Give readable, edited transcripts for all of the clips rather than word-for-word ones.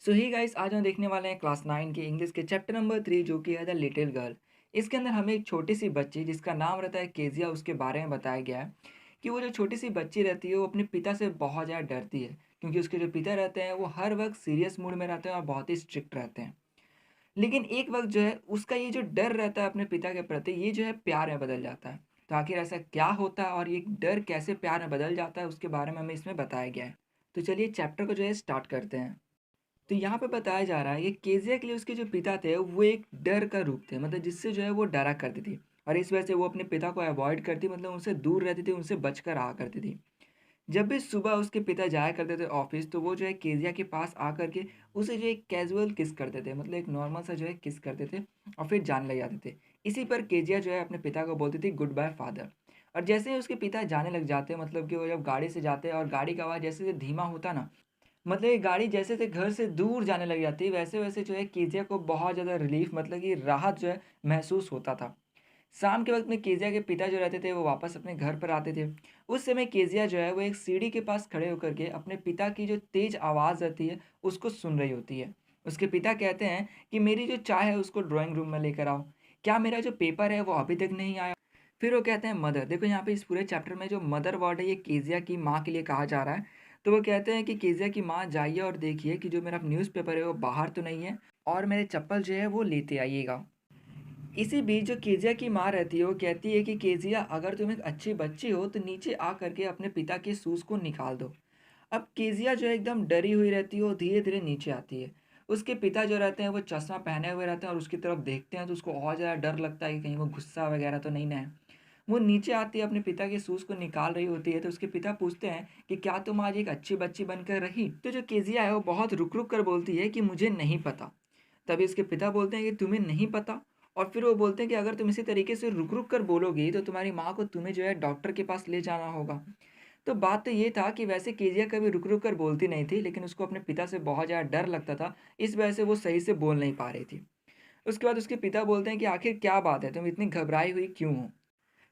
सो ही guys, आज हम देखने वाले हैं क्लास 9 के इंग्लिश के चैप्टर नंबर 3 जो कि है द लिटिल गर्ल। इसके अंदर हमें एक छोटी सी बच्ची जिसका नाम रहता है केजिया, उसके बारे में बताया गया है कि वो जो छोटी सी बच्ची रहती है वो अपने पिता से बहुत ज़्यादा डरती है, क्योंकि उसके जो पिता रहते हैं वो हर वक्त सीरियस मूड में रहते हैं और बहुत ही स्ट्रिक्ट रहते हैं। लेकिन एक वक्त जो है उसका ये जो डर रहता है अपने पिता के प्रति, ये जो है प्यार में बदल जाता है। तो आखिर ऐसा क्या होता है और ये डर कैसे प्यार में बदल जाता है, उसके बारे में हमें इसमें बताया गया है। तो चलिए चैप्टर को जो है स्टार्ट करते हैं। तो यहाँ पे बताया जा रहा है कि केजिया के लिए उसके जो पिता थे वो एक डर का रूप थे, मतलब जिससे जो है वो डरा करती थी। और इस वजह से वो अपने पिता को अवॉइड करती, मतलब उनसे दूर रहती थी, उनसे बचकर रहा करती थी। जब भी सुबह उसके पिता जाया करते थे ऑफिस, तो वो जो है केजिया के पास आकर के उसे जो एक कैजुअल किस करते थे, मतलब एक नॉर्मल सा जो है किस करते थे और फिर जाने लग जाते थे। इसी पर केजिया जो है अपने पिता को बोलती थी गुड बाय फादर। और जैसे ही उसके पिता जाने लग जाते, मतलब कि वो जब गाड़ी से जाते हैं और गाड़ी का आवाज़ जैसे धीमा होता ना, मतलब ये गाड़ी जैसे से घर से दूर जाने लग जाती है, वैसे-वैसे जो है केजिया को बहुत ज़्यादा रिलीफ़, मतलब कि राहत जो है महसूस होता था। शाम के वक़्त में केजिया के पिता जो रहते थे वो वापस अपने घर पर आते थे। उस समय केजिया जो है वो एक सीढ़ी के पास खड़े होकर के अपने पिता की जो तेज़ आवाज़ रहती है उसको सुन रही होती है। उसके पिता कहते हैं कि मेरी जो चाय है उसको ड्राइंग रूम में लेकर आओ। क्या मेरा जो पेपर है वो अभी तक नहीं आया? फिर वो कहते हैं मदर। देखो यहाँ पे इस पूरे चैप्टर में जो मदर वर्ड है ये केजिया की माँ के लिए कहा जा रहा है। तो वो कहते हैं कि केजिया की माँ, जाइए और देखिए कि जो मेरा न्यूज़पेपर है वो बाहर तो नहीं है, और मेरे चप्पल जो है वो लेते आइएगा। इसी बीच जो केजिया की माँ रहती है वो कहती है कि केजिया, अगर तुम एक अच्छी बच्ची हो तो नीचे आ करके अपने पिता के शूज़ को निकाल दो। अब केजिया जो है एकदम डरी हुई रहती है और धीरे-धीरे नीचे आती है। उसके पिता जो रहते हैं वो चश्मा पहने हुए रहते हैं और उसकी तरफ देखते हैं तो उसको और ज़्यादा डर लगता है कि कहीं वो गुस्सा वगैरह तो नहीं ना है। वो नीचे आती है, अपने पिता के शूज़ को निकाल रही होती है, तो उसके पिता पूछते हैं कि क्या तुम आज एक अच्छी बच्ची बनकर रही? तो जो केजिया है वो बहुत रुक-रुक कर बोलती है कि मुझे नहीं पता। तभी उसके पिता बोलते हैं कि तुम्हें नहीं पता? और फिर वो बोलते हैं कि अगर तुम इसी तरीके से रुक-रुक कर बोलोगी तो तुम्हारी माँ को तुम्हें जो है डॉक्टर के पास ले जाना होगा। तो बात तो ये था कि वैसे केजिया कभी रुक-रुक कर बोलती नहीं थी, लेकिन उसको अपने पिता से बहुत ज़्यादा डर लगता था, इस वजह से वो सही से बोल नहीं पा रही थी। उसके बाद उसके पिता बोलते हैं कि आखिर क्या बात है, तुम इतनी घबराई हुई क्यों हो?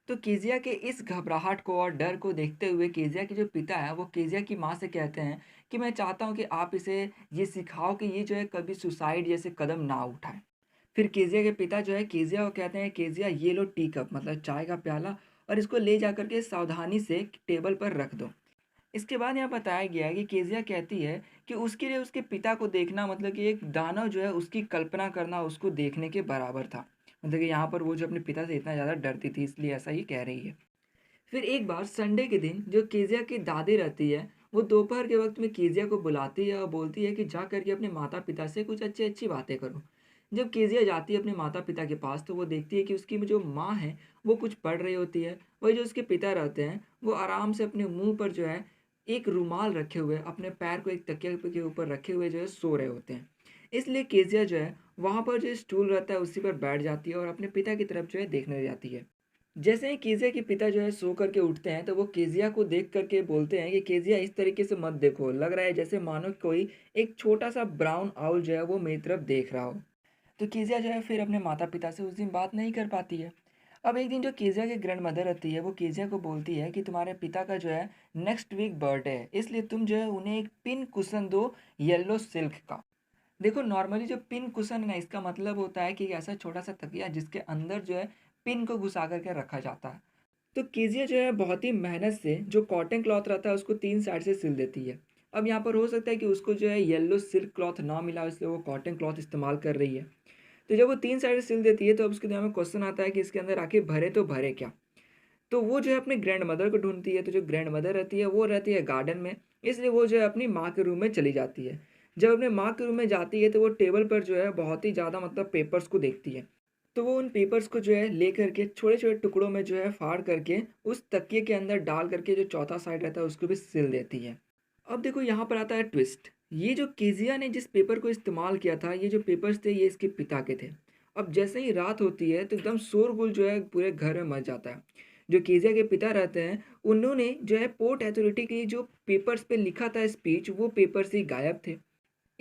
तो केजिया के इस घबराहट को और डर को देखते हुए केजिया के जो पिता हैं वो केजिया की माँ से कहते हैं कि मैं चाहता हूँ कि आप इसे ये सिखाओ कि ये जो है कभी सुसाइड जैसे कदम ना उठाए। फिर केजिया के पिता जो है केजिया को कहते हैं, केजिया ये लो टी कप, मतलब चाय का प्याला, और इसको ले जा करके सावधानी से टेबल पर रख दो। इसके बाद यहाँ बताया गया है कि केजिया कहती है कि उसके लिए उसके पिता को देखना, मतलब कि एक दानव जो है उसकी कल्पना करना उसको देखने के बराबर था। मतलब कि यहाँ पर वो जो अपने पिता से इतना ज़्यादा डरती थी, इसलिए ऐसा ही कह रही है। फिर एक बार संडे के दिन जो केजिया की दादी रहती है वो दोपहर के वक्त में केजिया को बुलाती है और बोलती है कि जा करके अपने माता पिता से कुछ अच्छी अच्छी बातें करो। जब केजिया जाती है अपने माता पिता के पास तो वो देखती है कि उसकी जो माँ है वो कुछ पढ़ रही होती है। वही जो उसके पिता रहते हैं वो आराम से अपने मुंह पर जो है एक रुमाल रखे हुए, अपने पैर को एक तकिया के ऊपर रखे हुए जो है सो रहे होते हैं। इसलिए केजिया जो है वहाँ पर जो स्टूल रहता है उसी पर बैठ जाती है और अपने पिता की तरफ जो है देखने जाती है। जैसे ही केजिया के पिता जो है सो करके उठते हैं तो वो केजिया को देख करके बोलते हैं कि केजिया, इस तरीके से मत देखो, लग रहा है जैसे मानो कोई एक छोटा सा ब्राउन आउल जो है वो मेरी तरफ देख रहा हो। तो केजिया जो है फिर अपने माता पिता से उस दिन बात नहीं कर पाती है। अब एक दिन जो केजिया की ग्रैंड मदर रहती है वो केजिया को बोलती है कि तुम्हारे पिता का जो है नेक्स्ट वीक बर्थडे है, इसलिए तुम जो है उन्हें एक पिन कुशन दो, येलो सिल्क का। देखो नॉर्मली जो पिन कुशन है ना, इसका मतलब होता है कि एक ऐसा छोटा सा तकिया जिसके अंदर जो है पिन को घुसा करके रखा जाता है। तो कीजिए जो है बहुत ही मेहनत से जो कॉटन क्लॉथ रहता है उसको 3 साइड से सिल देती है। अब यहाँ पर हो सकता है कि उसको जो है येलो सिल्क क्लॉथ ना मिला हो, इसलिए वो कॉटन क्लॉथ इस्तेमाल कर रही है। तो जब वो 3 साइड से सिल देती है तो अब उसके दिमाग में क्वेश्चन आता है कि इसके अंदर आखिर भरे तो भरे क्या? तो वो जो है अपने ग्रैंड मदर को ढूँढती है, तो जो ग्रैंड मदर रहती है वो रहती है गार्डन में, इसलिए वो जो है अपनी माँ के रूम में चली जाती है। जब अपने माँ के रूम में जाती है तो वो टेबल पर जो है बहुत ही ज़्यादा, मतलब पेपर्स को देखती है। तो वो उन पेपर्स को जो है लेकर के छोटे-छोटे टुकड़ों में जो है फाड़ करके उस तकिए के अंदर डाल करके जो चौथा साइड रहता है उसको भी सिल देती है। अब देखो यहाँ पर आता है ट्विस्ट। ये जो केजिया ने जिस पेपर को इस्तेमाल किया था, ये जो पेपर्स थे ये इसके पिता के थे। अब जैसे ही रात होती है तो एकदम शोरगुल जो है पूरे घर में मच जाता है। जो केजिया के पिता रहते हैं उन्होंने जो है पोर्ट अथॉरिटी की जो पेपर्स पे लिखा था स्पीच, वो पेपर्स ही गायब थे।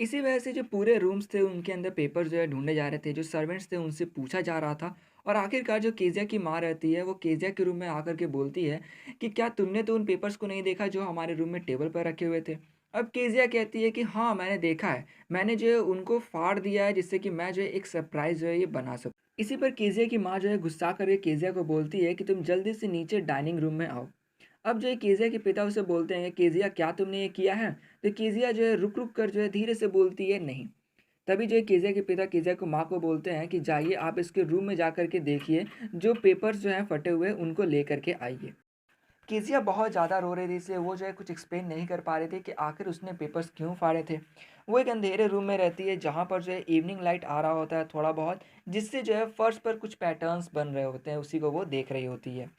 इसी वजह से जो पूरे रूम्स थे उनके अंदर पेपर जो है ढूँढे जा रहे थे, जो सर्वेंट्स थे उनसे पूछा जा रहा था। और आखिरकार जो केज़िया की माँ रहती है वो केज़िया के रूम में आकर के बोलती है कि क्या तुमने तो उन पेपर्स को नहीं देखा जो हमारे रूम में टेबल पर रखे हुए थे? अब केज़िया कहती है कि हाँ, मैंने देखा है। मैंने जो है उनको फाड़ दिया है जिससे कि मैं जो है एक सरप्राइज़ जो है ये बना सकूँ। इसी पर केज़िया की माँ जो है गुस्सा करके केज़िया को बोलती है कि तुम जल्दी से नीचे डाइनिंग रूम में आओ। अब जो है केज़िया के पिता उसे बोलते हैं, केज़िया क्या तुमने ये किया है? तो केज़िया जो है रुक-रुक कर जो है धीरे से बोलती है नहीं। तभी जो है केज़िया के पिता केज़िया को माँ को बोलते हैं कि जाइए आप इसके रूम में जा कर के देखिए, जो पेपर्स जो हैं फटे हुए उनको लेकर के आइए। केज़िया बहुत ज़्यादा रो रही थी, इसलिए वो जो है कुछ एक्सप्लेन नहीं कर पा रही थी कि आखिर उसने पेपर्स क्यों फाड़े थे। वो एक अंधेरे रूम में रहती है जहाँ पर जो है इवनिंग लाइट आ रहा होता है थोड़ा बहुत, जिससे जो है फर्श पर कुछ पैटर्न्स बन रहे होते हैं, उसी को वो देख रही होती है।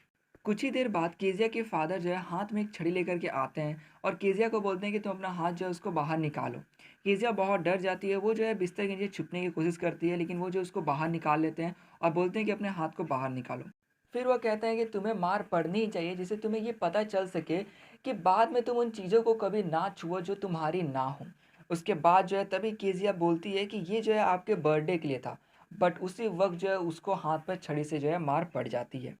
कुछ ही देर बाद केज़िया के फादर जो है हाथ में एक छड़ी लेकर के आते हैं और केज़िया को बोलते हैं कि तुम अपना हाथ जो है उसको बाहर निकालो। केज़िया बहुत डर जाती है, वो जो है बिस्तर के नीचे छुपने की कोशिश करती है, लेकिन वो जो उसको बाहर निकाल लेते हैं और बोलते हैं कि अपने हाथ को बाहर निकालो। फिर वो कहते हैं कि तुम्हें मार पड़नी ही चाहिए जिससे तुम्हें ये पता चल सके कि बाद में तुम उन चीज़ों को कभी ना छुओ जो तुम्हारी ना हो। उसके बाद जो है तभी केज़िया बोलती है कि ये जो है आपके बर्थडे के लिए था, बट उसी वक्त जो है उसको हाथ पर छड़ी से जो है मार पड़ जाती है।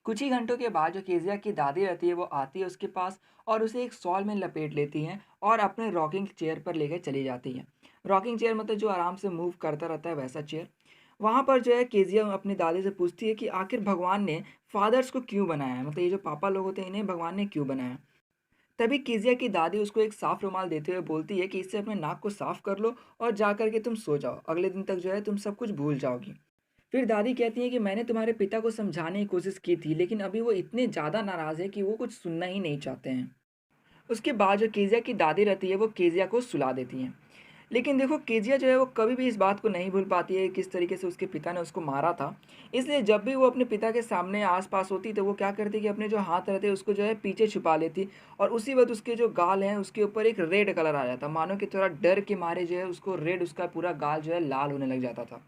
कुछ ही घंटों के बाद जो केज़िया की दादी रहती है वो आती है उसके पास और उसे एक शॉल में लपेट लेती हैं और अपने रॉकिंग चेयर पर लेकर चली जाती हैं। रॉकिंग चेयर मतलब जो आराम से मूव करता रहता है वैसा चेयर। वहाँ पर जो है केज़िया अपनी दादी से पूछती है कि आखिर भगवान ने फादर्स को क्यों बनाया है, मतलब ये जो पापा लोग होते हैं इन्हें भगवान ने क्यों बनाया। तभी केज़िया की दादी उसको एक साफ रुमाल देते हुए बोलती है कि इससे अपने नाक को साफ कर लो और जा कर के तुम सो जाओ, अगले दिन तक जो है तुम सब कुछ भूल जाओगी। फिर दादी कहती हैं कि मैंने तुम्हारे पिता को समझाने की कोशिश की थी, लेकिन अभी वो इतने ज़्यादा नाराज़ है कि वो कुछ सुनना ही नहीं चाहते हैं। उसके बाद जो केज़िया की दादी रहती है वो केज़िया को सुला देती हैं। लेकिन देखो केज़िया जो है वो कभी भी इस बात को नहीं भूल पाती है किस तरीके से उसके पिता ने उसको मारा था। इसलिए जब भी वो अपने पिता के सामने आस-पास होती तो वो क्या करती कि अपने जो हाथ रहते उसको जो है पीछे छुपा लेती और उसी वक़्त उसके जो गाल हैं उसके ऊपर एक रेड कलर आ जाता। मानो कि थोड़ा डर के मारे जो है उसको रेड उसका पूरा गाल जो है लाल होने लग जाता था।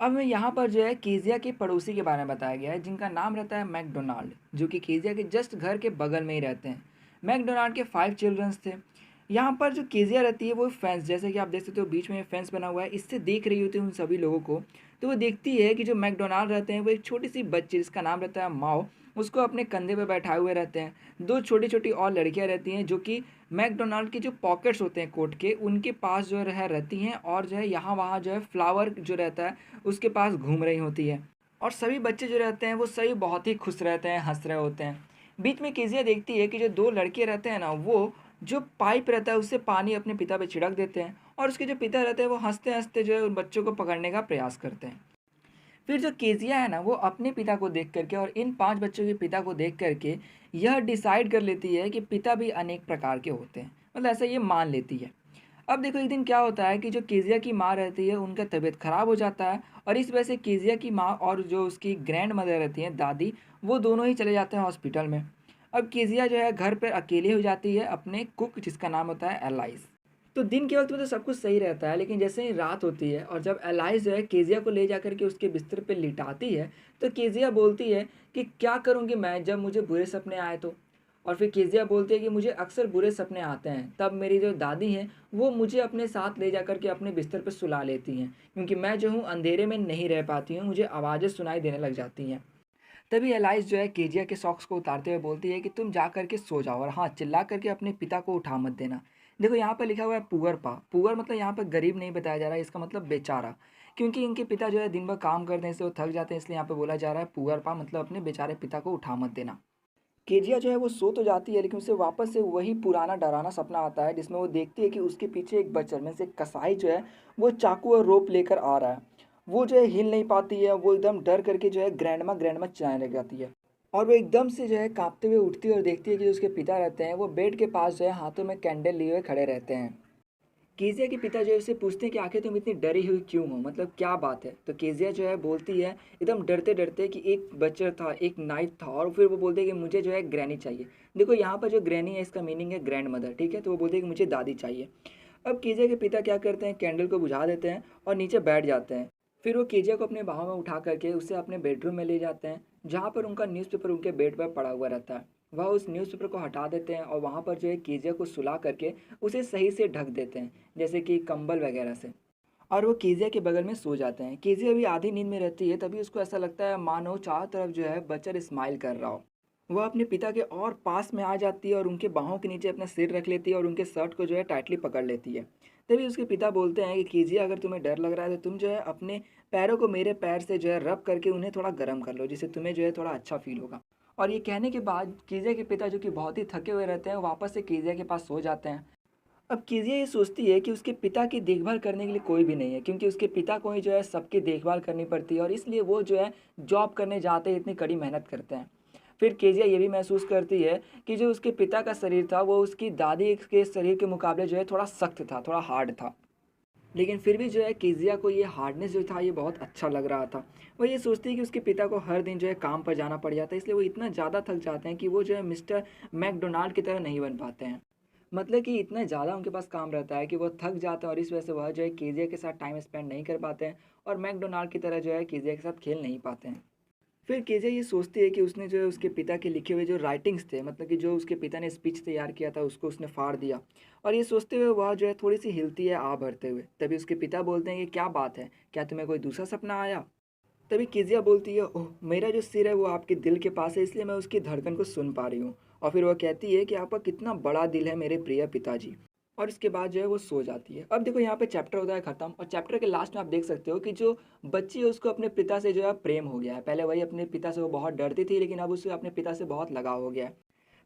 अब यहाँ पर जो है केज़िया के पड़ोसी के बारे में बताया गया है जिनका नाम रहता है मैकडोनाल्ड, जो कि केज़िया के जस्ट घर के बगल में ही रहते हैं। मैकडोनाल्ड के 5 चिल्ड्रंस थे। यहाँ पर जो केज़िया रहती है वो फेंस, जैसे कि आप देख सकते हो बीच में फेंस बना हुआ है, इससे देख रही होती है उन सभी लोगों को। तो वो देखती है कि जो मैकडोनाल्ड रहते हैं वो एक छोटी सी बच्ची जिसका नाम रहता है माओ, उसको अपने कंधे पे बैठाए हुए रहते हैं। 2 छोटी-छोटी और लड़कियाँ रहती हैं जो कि मैकडोनाल्ड के जो पॉकेट्स होते हैं कोट के, उनके पास जो है रहती हैं और जो है यहाँ-वहाँ जो है फ्लावर जो रहता है उसके पास घूम रही होती है। और सभी बच्चे जो रहते हैं वो सभी बहुत ही खुश रहते हैं, हँस रहे होते हैं। बीच में कीजिया देखती है कि जो 2 लड़के रहते हैं ना, वो जो पाइप रहता है उससे पानी अपने पिता पे छिड़क देते हैं और उसके जो पिता रहते हैं वो हँसते-हँसते जो है उन बच्चों को पकड़ने का प्रयास करते हैं। फिर जो केजिया है ना वो अपने पिता को देख करके और इन 5 बच्चों के पिता को देख करके यह डिसाइड कर लेती है कि पिता भी अनेक प्रकार के होते हैं। मतलब ऐसा ये मान लेती है। अब देखो एक दिन क्या होता है कि जो केजिया की माँ रहती है उनका तबीयत खराब हो जाता है और इस वजह से केजिया की माँ और जो उसकी ग्रैंड मदर रहती हैं दादी, वो दोनों ही चले जाते हैं हॉस्पिटल में। अब केजिया जो है घर पर अकेली हो जाती है अपने कुक जिसका नाम होता है एलाइस। तो दिन के वक्त में तो सब कुछ सही रहता है, लेकिन जैसे ही रात होती है और जब एलाइस जो है केजिया को ले जाकर के उसके बिस्तर पे लिटाती है, तो केजिया बोलती है कि क्या करूँगी मैं जब मुझे बुरे सपने आए तो। और फिर केजिया बोलती है कि मुझे अक्सर बुरे सपने आते हैं, तब मेरी जो दादी हैं वो मुझे अपने साथ ले जा के अपने बिस्तर पर सुला लेती हैं, क्योंकि मैं जो हूँ अंधेरे में नहीं रह पाती हूँ, मुझे आवाज़ें सुनाई देने लग जाती हैं। तभी एलाइस जो है केजिया के सॉक्स को उतारते हुए बोलती है कि तुम जा कर के सो जाओ और हाँ, चिल्ला करके अपने पिता को उठा मत देना। देखो यहाँ पर लिखा हुआ है पुअर पा, पुअर मतलब यहाँ पर गरीब नहीं बताया जा रहा है, इसका मतलब बेचारा। क्योंकि इनके पिता जो है दिन भर काम करते हैं, इसलिए वो थक जाते हैं, इसलिए यहाँ पे बोला जा रहा है पुअर पा, मतलब अपने बेचारे पिता को उठा मत देना। केजिया जो है वो सो तो जाती है, लेकिन उसे वापस से वही पुराना डरावना सपना आता है जिसमें वो देखती है कि उसके पीछे एक बच्चर में से कसाई जो है वो चाकू और रोप लेकर आ रहा है। वो जो है हिल नहीं पाती है, वो एकदम डर करके जो है ग्रैंडमा ग्रैंडमा चिल्लाने लग जाती है। और वो एकदम से जो है काँपते हुए उठती है और देखती है कि जो उसके पिता रहते हैं वो बेड के पास जो है हाथों में कैंडल लिए हुए खड़े रहते हैं। केज़िया के पिता जो है उससे पूछते हैं कि आखिर तुम इतनी डरी हुई क्यों हो? मतलब क्या बात है? तो केज़िया जो है बोलती है एकदम डरते-डरते कि एक बच्चा था, एक नाइफ था और फिर वो बोलते हैं कि मुझे जो है ग्रैनी चाहिए। देखो यहाँ पर जो ग्रैनी है इसका मीनिंग है ग्रैंड मदर, ठीक है? तो वो बोलते हैं कि मुझे दादी चाहिए। अब केज़िया के पिता क्या करते हैं, कैंडल को बुझा देते हैं और नीचे बैठ जाते हैं। फिर वो केज़िया को अपने बाहों में उठा करके उसे अपने बेडरूम में ले जाते हैं, जहाँ पर उनका न्यूज़पेपर उनके बेड पर पड़ा हुआ रहता है। वह उस न्यूज़पेपर को हटा देते हैं और वहाँ पर जो है केज़िया को सुला करके उसे सही से ढक देते हैं, जैसे कि कंबल वगैरह से। और वो केज़िया के बगल में सो जाते हैं। केज़िया अभी आधी नींद में रहती है, तभी उसको ऐसा लगता है मानो चारों तरफ जो है बच्चा स्माइल कर रहा हो। वह अपने पिता के और पास में आ जाती है और उनके बाहों के नीचे अपना सिर रख लेती है और उनके शर्ट को जो है टाइटली पकड़ लेती है। तभी उसके पिता बोलते हैं कि कीजिए, अगर तुम्हें डर लग रहा है तो तुम जो है अपने पैरों को मेरे पैर से जो है रब करके उन्हें थोड़ा गर्म कर लो, जिससे तुम्हें जो है थोड़ा अच्छा फील होगा। और ये कहने के बाद कीजिए के पिता, जो कि बहुत ही थके हुए रहते हैं, वापस से कीजिए के पास सो जाते हैं। अब कीजिए ये सोचती है कि उसके पिता की देखभाल करने के लिए कोई भी नहीं है, क्योंकि उसके पिता को ही जो है सबकी देखभाल करनी पड़ती है और इसलिए वो जो है जॉब करने जाते हैं, इतनी कड़ी मेहनत करते हैं। फिर केजिया ये भी महसूस करती है कि जो उसके पिता का शरीर था वो उसकी दादी के शरीर के मुकाबले जो है थोड़ा सख्त था, थोड़ा हार्ड था। लेकिन फिर भी जो है केजिया को ये हार्डनेस जो था ये बहुत अच्छा लग रहा था। वो ये सोचती है कि उसके पिता को हर दिन जो है काम पर जाना पड़ जाता है, इसलिए वो इतना ज़्यादा थक जाते हैं कि वो जो है मिस्टर मैकडोनाल्ड की तरह नहीं बन पाते हैं। मतलब कि इतना ज़्यादा उनके पास काम रहता है कि वो थक जाते हैं और इस वजह से वह जो है केजिया के साथ टाइम स्पेंड नहीं कर पाते हैं और मैकडोनाल्ड की तरह जो है केजिया के साथ खेल नहीं पाते हैं। फिर केजिया ये सोचती है कि उसने जो है उसके पिता के लिखे हुए जो राइटिंग्स थे, मतलब कि जो उसके पिता ने स्पीच तैयार किया था, उसको उसने फाड़ दिया। और ये सोचते हुए वह जो है थोड़ी सी हिलती है आ भरते हुए। तभी उसके पिता बोलते हैं कि क्या बात है, क्या तुम्हें कोई दूसरा सपना आया? तभी केजिया बोलती है, ओह मेरा जो सिर है वो आपके दिल के पास है, इसलिए मैं उसकी धड़कन को सुन पा रही हूँ। और फिर वह कहती है कि आपका कितना बड़ा दिल है मेरे प्रिय पिताजी। और इसके बाद जो है वो सो जाती है। अब देखो यहाँ पे चैप्टर होता है ख़त्म और चैप्टर के लास्ट में आप देख सकते हो कि जो बच्ची है उसको अपने पिता से जो है प्रेम हो गया है। पहले वही अपने पिता से वो बहुत डरती थी, लेकिन अब उसे अपने पिता से बहुत लगाव हो गया है।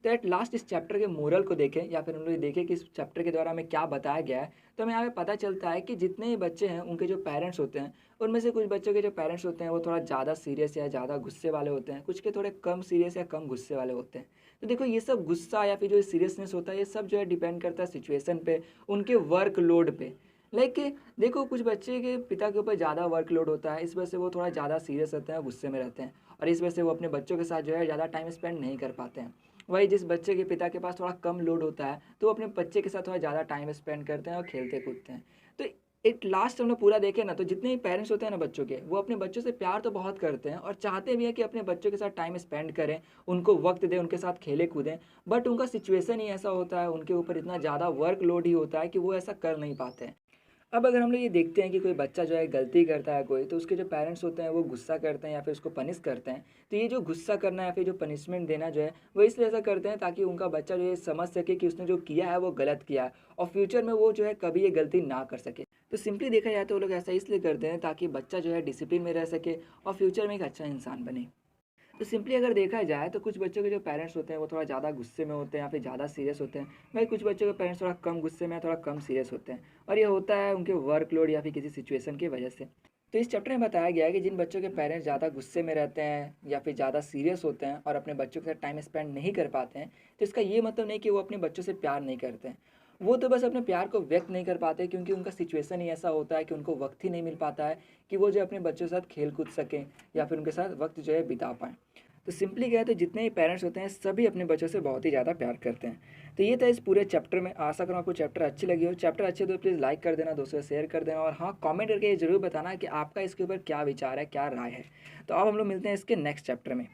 तो एट लास्ट इस चैप्टर के मोरल को देखें या फिर हम लोग देखें कि इस चैप्टर के द्वारा हमें क्या बताया गया है, तो हमें यहाँ पे पता चलता है कि जितने ही बच्चे हैं उनके जो पेरेंट्स होते हैं, उनमें से कुछ बच्चों के जो पेरेंट्स होते हैं वो थोड़ा ज़्यादा सीरियस या ज़्यादा गुस्से वाले होते हैं, कुछ के थोड़े कम सीरियस या कम गुस्से वाले होते हैं। तो देखो ये सब गुस्सा या फिर जो सीरियसनेस होता है ये सब जो है डिपेंड करता है सिचुएशन पे, उनके वर्कलोड पे। लाइक देखो कुछ बच्चे के पिता के ऊपर ज़्यादा वर्कलोड होता है, इस वजह से वो थोड़ा ज़्यादा सीरियस रहते हैं, गुस्से में रहते हैं और इस वजह से वो अपने बच्चों के साथ जो है ज़्यादा टाइम स्पेंड नहीं कर पाते हैं। वही जिस बच्चे के पिता के पास थोड़ा कम लोड होता है तो वो अपने बच्चे के साथ थोड़ा ज़्यादा टाइम स्पेंड करते हैं और खेलते कूदते हैं। तो एक लास्ट हम लोग पूरा देखें ना, तो जितने भी पेरेंट्स होते हैं ना बच्चों के, वो अपने बच्चों से प्यार तो बहुत करते हैं और चाहते भी हैं कि अपने बच्चों के साथ टाइम स्पेंड करें, उनको वक्त दें, उनके साथ खेले कूदें। बट उनका सिचुएशन ही ऐसा होता है, उनके ऊपर इतना ज़्यादा वर्कलोड ही होता है कि वो ऐसा कर नहीं पाते हैं। अब अगर हम लोग ये देखते हैं कि कोई बच्चा जो है गलती करता है कोई, तो उसके जो पेरेंट्स होते हैं वो गुस्सा करते हैं या फिर उसको पनिश करते हैं। तो ये जो गुस्सा करना या फिर जो पनिशमेंट देना जो है वो इसलिए ऐसा करते हैं ताकि उनका बच्चा जो है समझ सके कि उसने जो किया है वो गलत किया है और फ्यूचर में वो जो है कभी ये गलती ना कर सके। तो सिंपली देखा जाए तो वो लोग ऐसा इसलिए करते हैं ताकि बच्चा जो है डिसिप्लिन में रह सके और फ्यूचर में एक अच्छा इंसान बने। तो सिंपली अगर देखा जाए तो कुछ बच्चों के जो पेरेंट्स होते हैं वो थोड़ा ज़्यादा गुस्से में होते हैं या फिर ज़्यादा सीरियस होते हैं। वहीं कुछ बच्चों के पेरेंट्स थोड़ा कम गुस्से में, थोड़ा कम सीरियस होते हैं और ये होता है उनके वर्कलोड या फिर किसी सिचुएशन की वजह से। तो इस चैप्टर में बताया गया है कि जिन बच्चों के पेरेंट्स ज़्यादा गुस्से में रहते हैं या फिर ज़्यादा सीरियस होते हैं और अपने बच्चों के साथ टाइम स्पेंड नहीं कर पाते हैं, तो इसका ये मतलब नहीं कि वो अपने बच्चों से प्यार नहीं करते हैं। वो तो बस अपने प्यार को व्यक्त नहीं कर पाते क्योंकि उनका सिचुएशन ही ऐसा होता है कि उनको वक्त ही नहीं मिल पाता है कि वो जो अपने बच्चों के साथ खेल कूद सकें या फिर उनके साथ वक्त जो है बिता पाएँ। तो सिंपली क्या है, तो जितने भी पेरेंट्स होते हैं सभी अपने बच्चों से बहुत ही ज़्यादा प्यार करते हैं। तो ये था इस पूरे चैप्टर में। आशा करूँ आपको चैप्टर अच्छी लगी हो। चैप्टर अच्छे तो प्लीज़ लाइक कर देना, दोस्तों से शेयर कर देना और हाँ, कमेंट करके ये ज़रूर बताना कि आपका इसके ऊपर क्या विचार है, क्या राय है। तो अब हम लोग मिलते हैं इसके नेक्स्ट चैप्टर में।